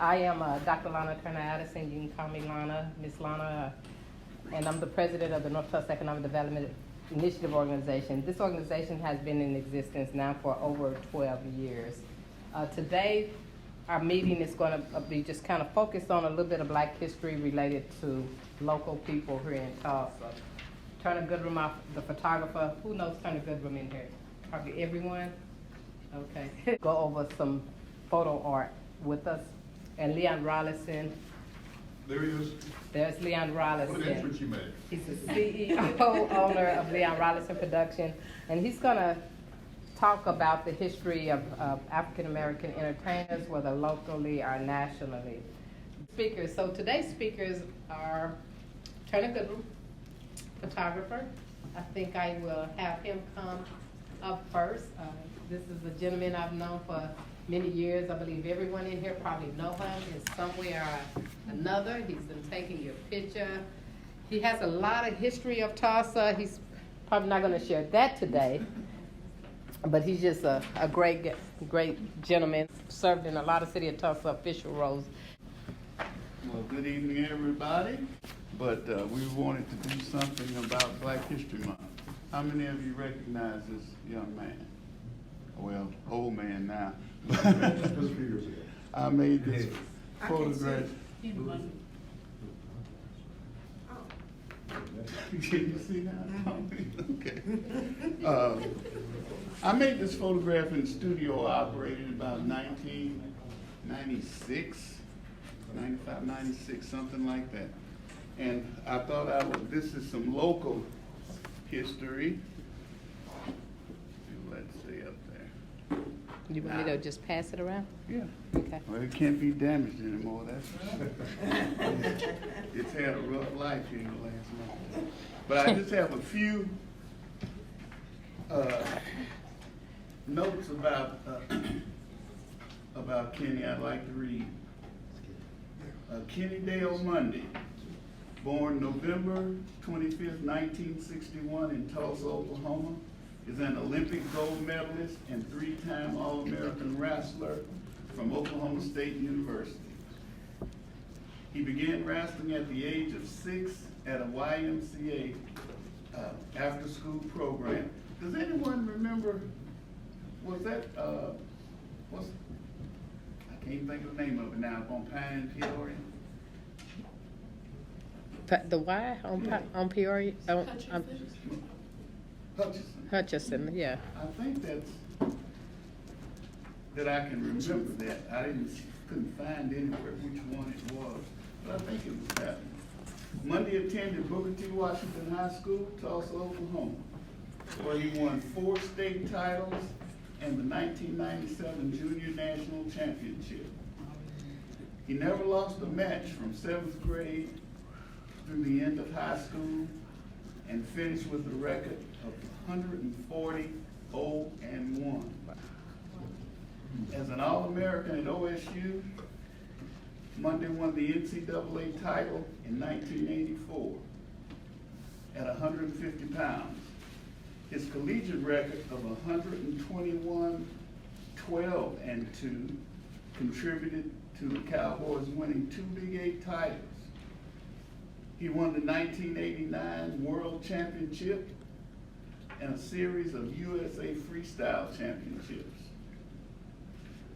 I am Dr. Lana Turner Addison. You can call me Lana, Miss Lana, and I'm the president of the North Tulsa Economic Development Initiative Organization. This organization has been in existence now for over 12 years. Today, our meeting is going to be just kind of focused on a little bit of Black history related to local people here in Tulsa. Turner Goodrum, the photographer. Who knows Turner Goodrum in here? Probably everyone? Okay. Go over some photo art with us. And Leon Rollison. There he is. There's Leon Rollison. What an entrance you made. He's the CEO, owner of Leon Rollison Production. And he's going to talk about the history of African-American entertainers, whether locally or nationally. Speakers. So today's speakers are Turner Goodrum, photographer. I think I will have him come up first. This is a gentleman I've known for many years. I believe everyone in here probably know him in some way or another. He's been taking your picture. He has a lot of history of Tulsa. He's probably not going to share that today, but he's just a great gentleman. Served in a lot of City of Tulsa official roles. Well, good evening, everybody. But we wanted to do something about Black History Month. How many of you recognize this young man? Well, old man now. Just a few years ago. I made this photograph. Can you see now? Okay. I made this photograph in the studio operating about 1996, 95, 96, something like that. And I thought this is some local history. Let's see up there. You want me to just pass it around? Yeah. Okay. Well, it can't be damaged anymore, that's for sure. It's had a rough life here in the last month. But I just have a few notes about Kenny I'd like to read. Kenny Dale Mundy, born November 25th, 1961 in Tulsa, Oklahoma, is an Olympic gold medalist and three-time All-American wrestler from Oklahoma State University. He began wrestling at the age of 6 at a YMCA after-school program. Does anyone remember, was that, I can't think of the name of it now, on Pine and Peoria? The Y on Peoria? Hutchinson. Hutchinson, yeah. I think that I can remember that. I couldn't find anywhere which one it was, but I think it was that one. Mundy attended Booker T. Washington High School, Tulsa, Oklahoma, where he won 4 state titles and the 1997 Junior National Championship. He never lost a match from 7th grade through the end of high school and finished with a record of 140, 0-1. As an All-American at OSU, Mundy won the NCAA title in 1984 at 150 pounds. His collegiate record of 121, 12-2 contributed to the Cowboys winning 2 Big 8 titles. He won the 1989 World Championship and a series of USA Freestyle Championships.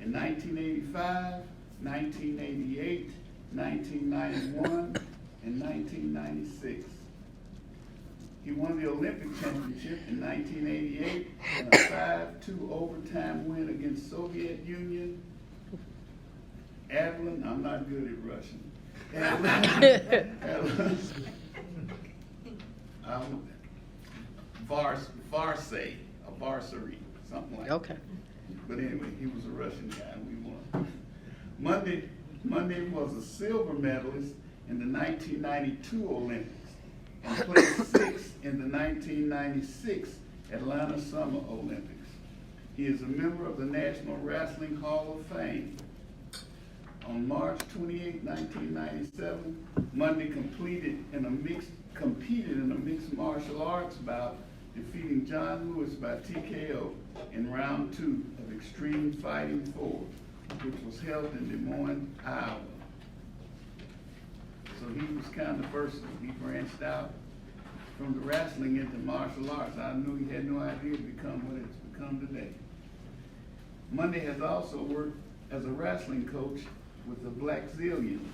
In 1985, 1988, 1991, and 1996. He won the Olympic Championship in 1988 in a 5-2 overtime win against Soviet Union. Adlin, I'm not good at Russian. Varsary, something like that. Okay. But anyway, he was a Russian guy and we won. Mundy was a silver medalist in the 1992 Olympics and placed 6th in the 1996 Atlanta Summer Olympics. He is a member of the National Wrestling Hall of Fame. On March 28, 1997, Mundy competed in a mixed martial arts bout, defeating John Lewis by TKO in round 2 of Extreme Fighting 4. which was held in Des Moines, Iowa. So he was kind of versatile. He branched out from the wrestling into martial arts. I knew he had no idea to become what it's become today. Monday has also worked as a wrestling coach with the Black Zillions,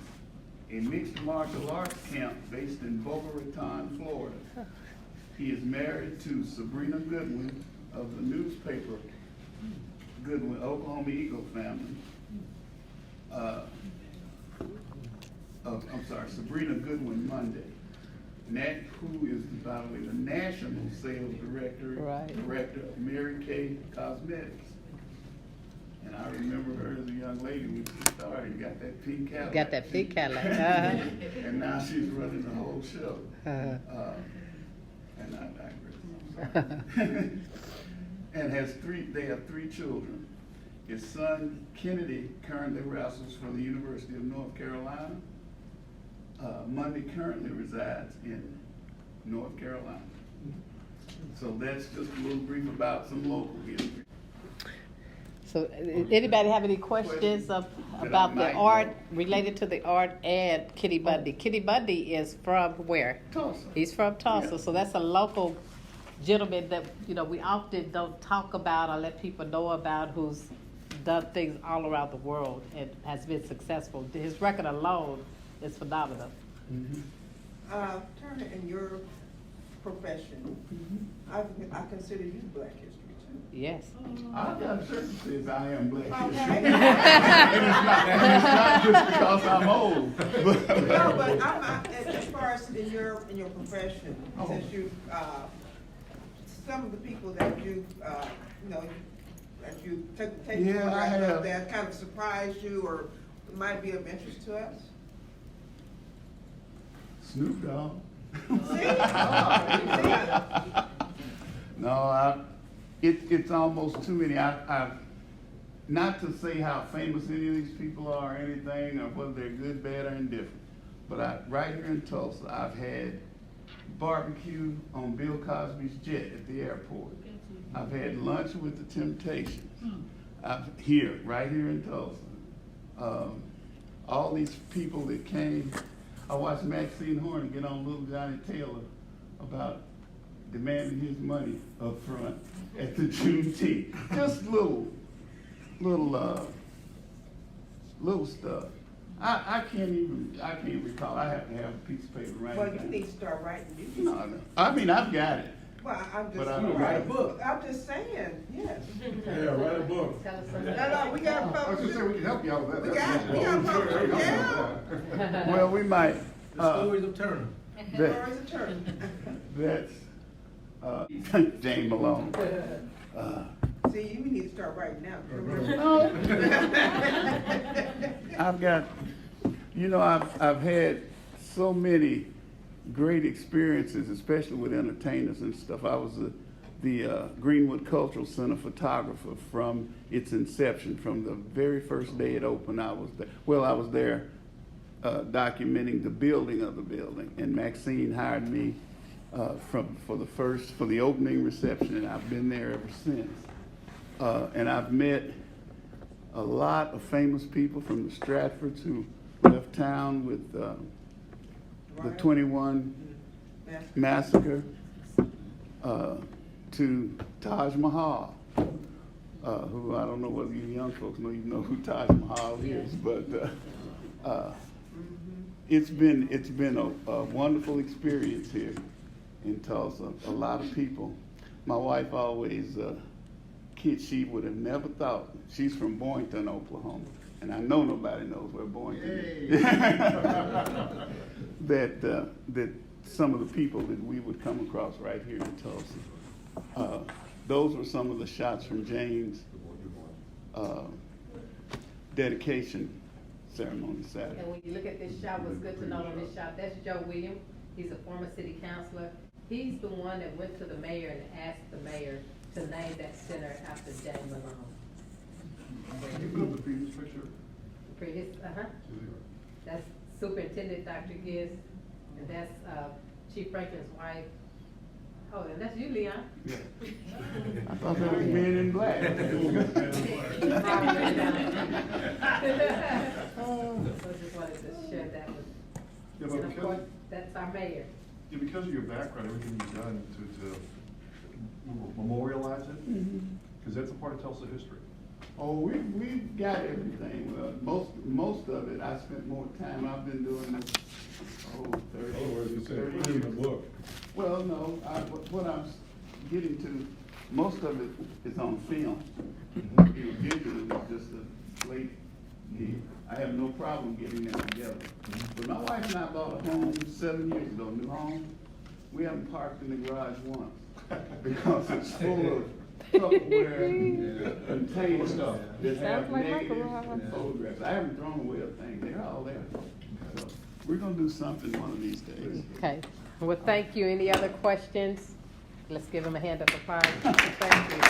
a mixed martial arts camp based in Boca Raton, Florida. He is married to Sabrina Goodwin of the newspaper Goodwin, Oklahoma Eagle family. Sabrina Goodwin Monday. Nat, who is, by the way, the national sales director of Mary Kay Cosmetics. And I remember her as a young lady when she started, got that pink Cadillac. Got that pink Cadillac. And now she's running the whole show. And I digress. And they have three children. His son, Kennedy, currently wrestles for the University of North Carolina. Monday currently resides in North Carolina. So that's just a little brief about some local history. So, anybody have any questions about the art, related to the art and Kitty Bundy? Kitty Bundy is from where? Tulsa. He's from Tulsa, Yeah. so that's a local gentleman that, we often don't talk about or let people know about, who's done things all around the world and has been successful. His record alone is phenomenal. Mm-hmm. Turner, in your profession, I consider you Black History too. Yes. I've got certainties I am Black Okay. history. And it's not just because I'm old. No, but as far as in your profession, since you, some of the people that you, that you take Yeah, I have. that kind of surprised you or might be of interest to us? Snoop Dogg. See? No, it's almost too many. I've not to say how famous any of these people are or anything, or whether they're good, bad, or indifferent. But right here in Tulsa, I've had barbecue on Bill Cosby's jet at the airport. I've had lunch with the Temptations. Right here in Tulsa. All these people that came. I watched Maxine Horner get on Little Johnny Taylor about demanding his money up front at the Juneteenth. Just little stuff. I can't recall. I have to have a piece of paper right now. Well, you need to start writing. No. I mean, I've got it. Well, I'm just, But I don't write a book. I'm just saying, yes. Yeah, write a book. Tell us No, we got I was public. just saying, we can help you out with that. We got public, yeah. Well, we might. The stories of Turner. Stories of Turner. That's Jane Malone. See, you need to start writing now. I've got, I've had so many great experiences, especially with entertainers and stuff. I was the Greenwood Cultural Center photographer from its inception. From the very first day it opened, I was there. Well, I was there documenting the building of the building, and Maxine hired me for the opening reception, and I've been there ever since. And I've met a lot of famous people from the Stratfords who left town with the 21 Massacre to Taj Mahal, who I don't know whether you young folks even know who Taj Mahal is, but it's been a wonderful experience here in Tulsa. A lot of people. My wife always she would have never thought. She's from Boynton, Oklahoma, and I know nobody knows where Boynton is. That some of the people that we would come across right here in Tulsa. Those were some of the shots from Jane's dedication ceremony Saturday. And when you look at this shot, what's good to know on this shot, that's Joe Williams. He's a former city councilor. He's the one that went to the mayor and asked the mayor to name that center after Jane Malone. You put up the previous picture? That's Superintendent Dr. Giz, and that's Chief Franklin's wife. Oh, and that's you, Leon. Yeah. I thought that was Men in Black. Well, And of course, that's our mayor. Yeah, because of your background, everything you've done to memorialize it, because that's a part of Tulsa history. Oh, we got everything. Most of it, I spent more time, I've been doing this, 30 years. book. Well, no, what I'm getting to, most of it is on film. Digital is just a late deal. I have no problem getting that together. But my wife and I bought a home 7 years ago, new home. We haven't parked in the garage once because it's full of Tupperware and container stuff that have Sounds like my negatives garage. and photographs. I haven't thrown away a thing. They're all there. So we're gonna do something one of these days. Okay, well, thank you. Any other questions? Let's give him a hand of applause. Thank you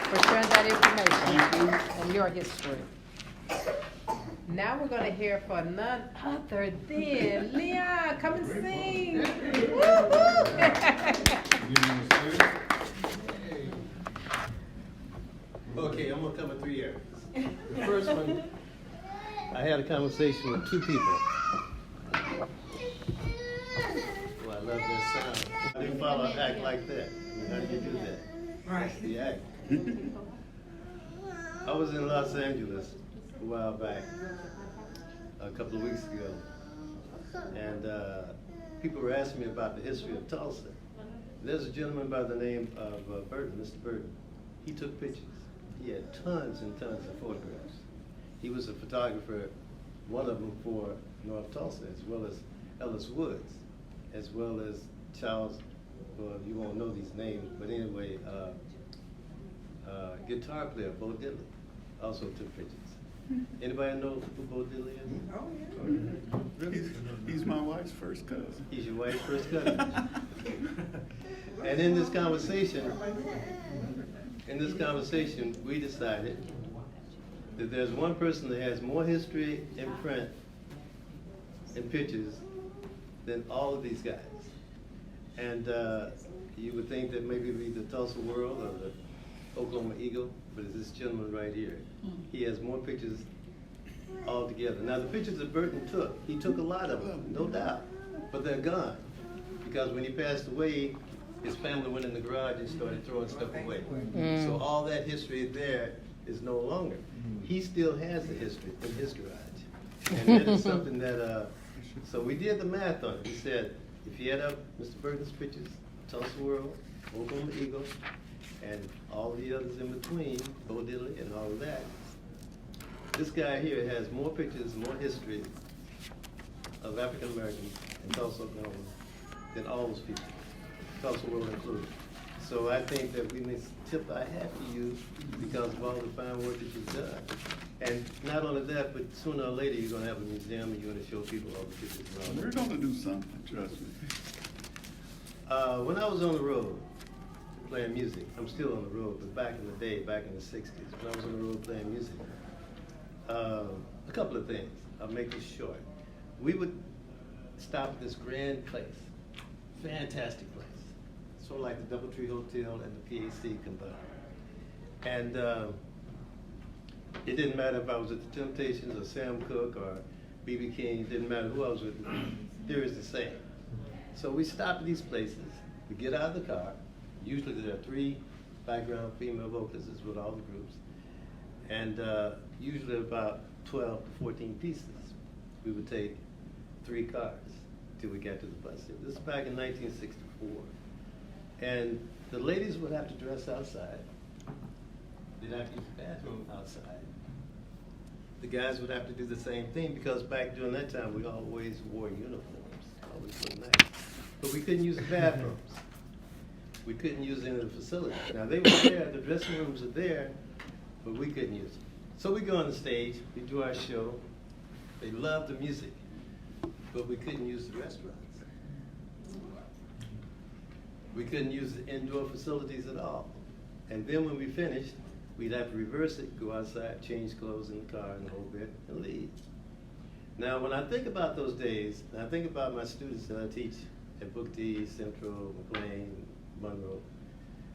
for sharing that information and your history. Now we're gonna hear from none other than Leon. Come and sing. Okay, I'm gonna cover 3 areas. The first one, I had a conversation with 2 people. Oh, I love that sound. How do you follow an act like that? I mean, how do you do that? Right. That's the act. I was in Los Angeles a while back, a couple of weeks ago, and people were asking me about the history of Tulsa. There's a gentleman by the name of Burton, Mr. Burton. He took pictures. He had tons and tons of photographs. He was a photographer, one of them for North Tulsa, as well as Ellis Woods, as well as Charles, well, you won't know these names, but anyway, guitar player, Bo Diddley, also took pictures. Anybody know who Bo Diddley is? Oh, yeah. He's my wife's first cousin. He's your wife's first cousin. And in this conversation, we decided that there's one person that has more history in print and pictures than all of these guys. And you would think that maybe it'd be the Tulsa World or the Oklahoma Eagle, but it's this gentleman right here. He has more pictures altogether. Now, the pictures that Burton took, he took a lot of them, no doubt, but they're gone. Because when he passed away, his family went in the garage and started throwing stuff away. So all that history there is no longer. He still has the history in his garage. And that is something that, so we did the math on it. We said, if you add up Mr. Burton's pictures, Tulsa World, Oklahoma Eagle, and all the others in between, Bo Diddley and all of that, this guy here has more pictures, more history of African Americans in Tulsa, Oklahoma, than all those people, Tulsa World included. So I think that we may tip our hat to you because of all the fine work that you've done. And not only that, but sooner or later you're gonna have a museum and you're gonna show people all the pictures and all We're that. gonna do something, trust me. When I was on the road playing music, I'm still on the road, but back in the day, back in the 60s, when I was on the road playing music, a couple of things, I'll make this short. We would stop at this grand place, fantastic place, sort of like the Doubletree Hotel and the PAC combined. And it didn't matter if I was at the Temptations or Sam Cooke or B.B. King, it didn't matter who I was with, there is the same. So we stop at these places, we get out of the car, usually there are 3 background female vocalists with all the groups, and usually about 12 to 14 pieces. We would take 3 cars till we got to the bus. This is back in 1964. And the ladies would have to dress outside. They'd have to use the bathroom outside. The guys would have to do the same thing because back during that time, we always wore uniforms, always looked nice. But we couldn't use the bathrooms. We couldn't use any of the facilities. Now, they were there, the dressing rooms are there, but we couldn't use them. So we go on the stage, we do our show. They loved the music, but we couldn't use the restaurants. We couldn't use the indoor facilities at all. And then when we finished, we'd have to reverse it, go outside, change clothes in the car and the whole bit, and leave. Now, when I think about those days, and I think about my students that I teach at Booker T, Central, McLean, Monroe,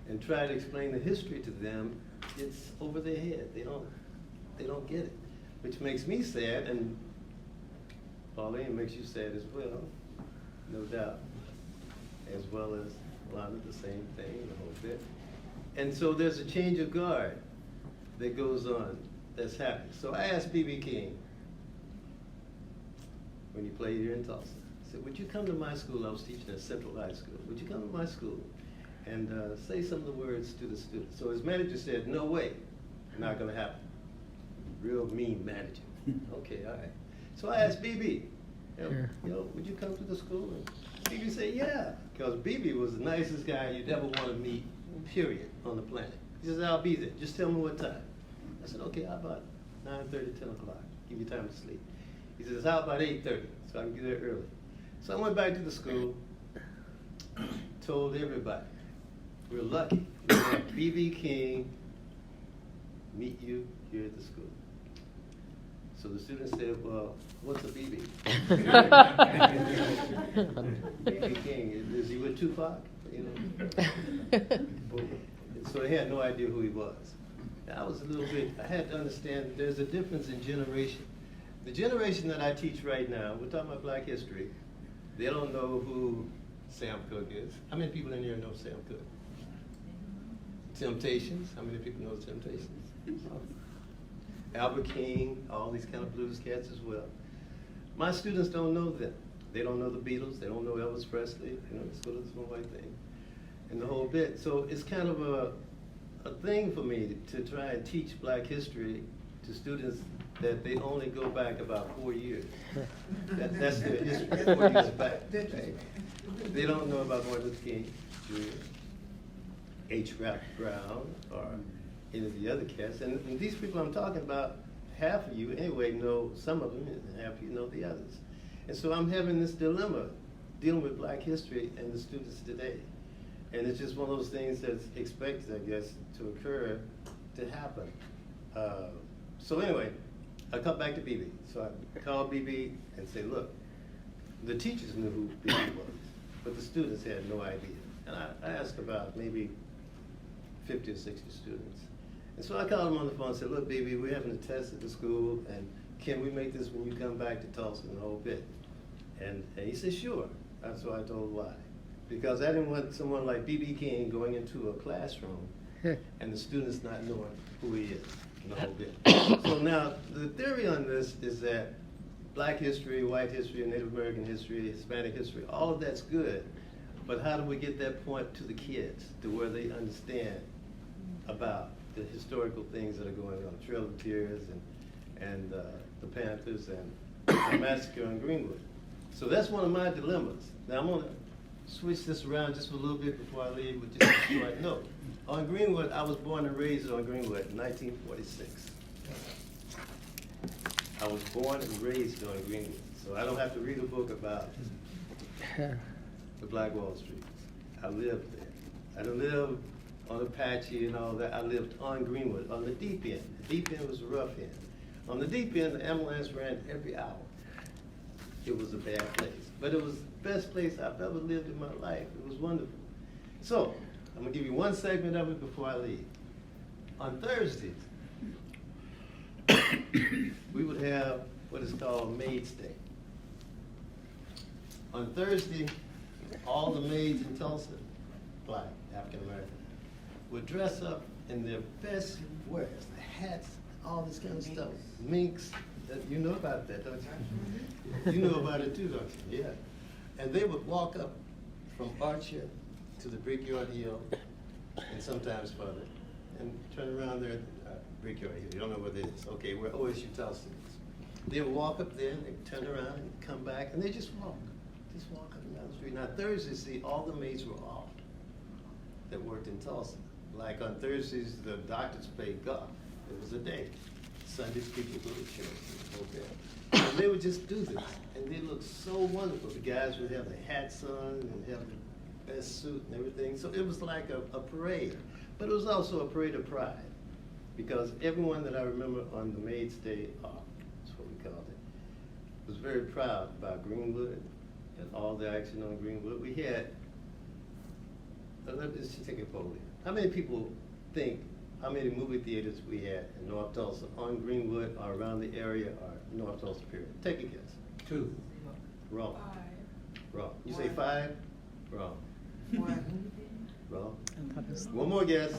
and try to explain the history to them, it's over their head. They don't get it, which makes me sad. And Pauline makes you sad as well, no doubt. As well as Lana, the same thing, the whole bit. And so there's a change of guard that goes on, that's happening. So I asked B.B. King, when he played here in Tulsa, I said, would you come to my school? I was teaching at Central High School. Would you come to my school and say some of the words to the students? So his manager said, no way, not gonna happen. Real mean manager. Okay, all right. So I asked BB, would you come to the school? And BB said, yeah, because BB was the nicest guy you'd ever want to meet, period, on the planet. He says, I'll be there. Just tell me what time. I said, okay, how about 9:30, 10 o'clock? Give you time to sleep. He says, how about 8:30, so I can get there early? So I went back to the school, told everybody, we're lucky to have BB King meet you here at the school. So the students said, well, what's a BB? BB King, is he with Tupac? You know? So they had no idea who he was. I was a little bit, I had to understand there's a difference in generation. The generation that I teach right now, we're talking about Black history, they don't know who Sam Cooke is. How many people in here know Sam Cooke? Temptations, how many people know the Temptations? Albert King, all these kind of blues cats as well. My students don't know them. They don't know the Beatles, they don't know Elvis Presley, you know, it's sort of this one white thing, and the whole bit. So it's kind of a thing for me to try and teach Black history to students that they only go back about 4 years. That's their history, 4 years back. Right? They don't know about Martin Luther King Jr., H. Rap Brown, or any of the other cats. And these people I'm talking about, half of you anyway know some of them, and half of you know the others. And so I'm having this dilemma dealing with Black history and the students today. And it's just one of those things that's expected, I guess, to occur, to happen. So anyway, I come back to BB. So I called BB and say, look, the teachers knew who BB was, but the students had no idea. And I asked about maybe 50 or 60 students. And so I called him on the phone and said, look, BB, we're having a test at the school, and can we make this when you come back to Tulsa and the whole bit? And he said, sure. That's why I told him why. Because I didn't want someone like B.B. King going into a classroom and the students not knowing who he is and the whole bit. So now, the theory on this is that Black history, white history, Native American history, Hispanic history, all of that's good, but how do we get that point to the kids to where they understand about the historical things that are going on, Trail of Tears and the Panthers and the massacre on Greenwood. So that's one of my dilemmas. Now I'm gonna switch this around just a little bit before I leave with just a short note. On Greenwood, I was born and raised on Greenwood in 1946. I was born and raised on Greenwood, so I don't have to read a book about the Black Wall Street. I lived there. I didn't live on Apache and all that. I lived on Greenwood, on the deep end. The deep end was the rough end. On the deep end, the ambulance ran every hour. It was a bad place, but it was the best place I've ever lived in my life. It was wonderful. So, I'm gonna give you one segment of it before I leave. On Thursdays, we would have what is called Maids Day. On Thursday, all the maids in Tulsa, Black, African American, would dress up in their best wears, the hats, all this kind of stuff, minks. You know about that, don't you? You know about it too, don't you? Yeah. And they would walk up from Archer to the Brickyard Hill, and sometimes further, and turn around there at Brickyard Hill. You don't know what it is. Okay, where OSU Tulsa is. They would walk up there, and they'd turn around and come back, and they just walk up and down the street. Now Thursdays, see, all the maids were off that worked in Tulsa. Like on Thursdays, the doctors played golf. It was a day. Sundays, people go to church. Okay. And they would just do this, and they looked so wonderful. The guys would have their hats on and have the best suit and everything. So it was like a parade, but it was also a parade of pride, because everyone that I remember on the Maids Day off, that's what we called it, was very proud about Greenwood and all the action on Greenwood. We had, let's just take a poll here. How many people think how many movie theaters we had in North Tulsa, on Greenwood, or around the area, or North Tulsa period? Take a guess. 2. Wrong. Wrong. You say 5? Wrong. One. Wrong. One more guess.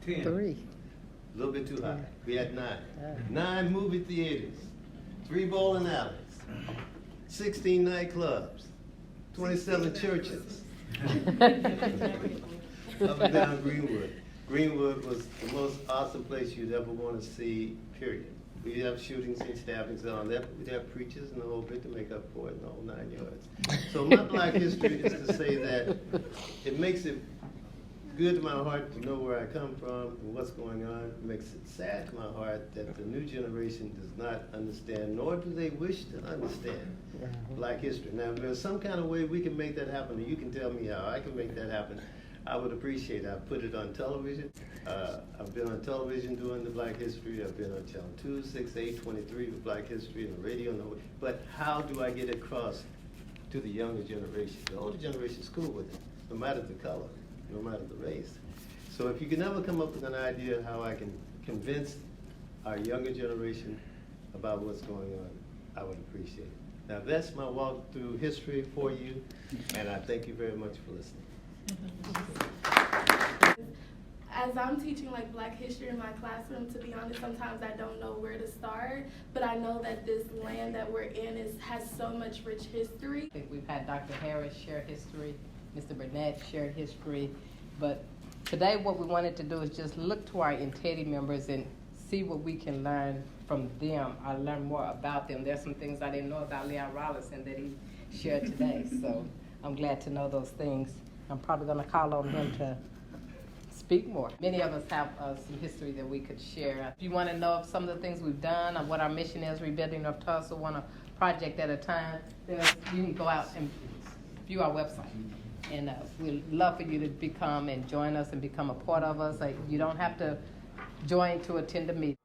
10. 3. A little bit too high. We had 9. 9 movie theaters, 3 bowling alleys, 16 nightclubs, 27 churches. Up and down Greenwood. Greenwood was the most awesome place you'd ever want to see, period. We'd have shootings and stabbings and all that, but we'd have preachers and the whole bit to make up for it in the whole 9 yards. So my Black history is to say that it makes it good to my heart to know where I come from and what's going on. It makes it sad to my heart that the new generation does not understand, nor do they wish to understand Black history. Now, if there's some kind of way we can make that happen, or you can tell me how I can make that happen, I would appreciate it. I've put it on television. I've been on television doing the Black history. I've been on Channel 2, 6, 8, 23 with Black history, and the radio. But how do I get it across to the younger generation? The older generation's cool with it, no matter the color, no matter the race. So if you can ever come up with an idea how I can convince our younger generation about what's going on, I would appreciate it. Now that's my walk through history for you, and I thank you very much for listening. As I'm teaching like Black history in my classroom, to be honest, sometimes I don't know where to start, but I know that this land that we're in has so much rich history. I think we've had Dr. Harris share history, Mr. Burnett shared history, but today what we wanted to do is just look to our INTEDI members and see what we can learn from them, or learn more about them. There's some things I didn't know about Leon Rollison that he shared today, so I'm glad to know those things. I'm probably gonna call on him to speak more. Many of us have some history that we could share. If you wanna know of some of the things we've done, or what our mission is, Rebuilding North Tulsa, one project at a time, then you can go out and view our website. And we'd love for you to become and join us and become a part of us. Like, you don't have to join to attend the meeting.